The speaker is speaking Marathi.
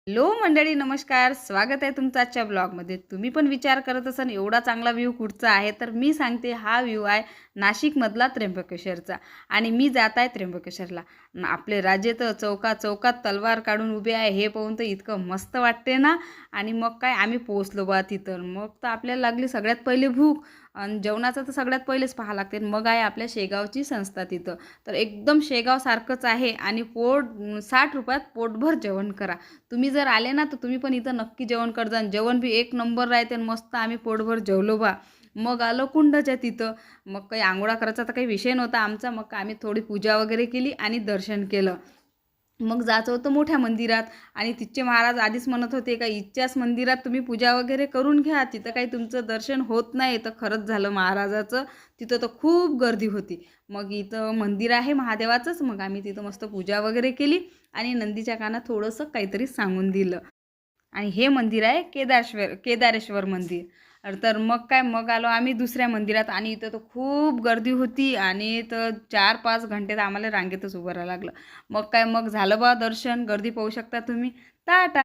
हॅलो मंडळी, नमस्कार. स्वागत आहे तुमचं आजच्या ब्लॉगमध्ये. तुम्ही पण विचार करत असाल एवढा चांगला व्ह्यू कुठचा आहे, तर मी सांगते हा व्ह्यू आहे नाशिकमधला त्र्यंबकेश्वरचा. आणि मी जात आहे त्र्यंबकेश्वरला. आपले राजे तर चौकात चौकात तलवार काढून उभे आहे, हे पाहून तर इतकं मस्त वाटते ना. आणि मग काय आम्ही पोहोचलो बा तिथं. मग तर आपल्याला लागली सगळ्यात पहिले भूक, आणि जेवणाचं तर सगळ्यात पहिलेच पाहा लागते. मग आहे आपल्या शेगावची संस्था तिथं. तर एकदम शेगावसारखंच आहे आणि 60 रुपयात पोटभर जेवण करा. तुम्ही जर आले ना तर तुम्ही पण इथं नक्की जेवण करजा. जेवण बी एक नंबर राहते. मस्त आम्ही पोटभर जेवलो बा. मग आलो कुंडच्या तिथं. मग काही आंघोळा करायचा तर काही विषय नव्हता आमचा. मग आम्ही थोडी पूजा वगैरे केली आणि दर्शन केलं. मग जायचं होतं मोठ्या मंदिरात. आणि तिथचे महाराज आधीच म्हणत होते का इथच्याच मंदिरात तुम्ही पूजा वगैरे करून घ्या, तिथं काही तुमचं दर्शन होत नाही. तर खरंच झालं महाराजाचं. तिथं तर खूप गर्दी होती. मग इथं मंदिर आहे महादेवाचंच. मग आम्ही तिथं मस्त पूजा वगैरे केली आणि नंदीच्या कानात थोडंसं काहीतरी सांगून दिलं. आणि हे मंदिर आहे केदारेश्वर मंदिर. तर मग काय, मग आलो आम्ही दुसऱ्या मंदिरात. आणि इथं तर खूप गर्दी होती आणि तर 4-5 घंटे तर आम्हाला रांगेतच उभं राहावं लागलं. मग काय, मग झालं बा दर्शन. गर्दी पाहू शकता तुम्ही. टाटा.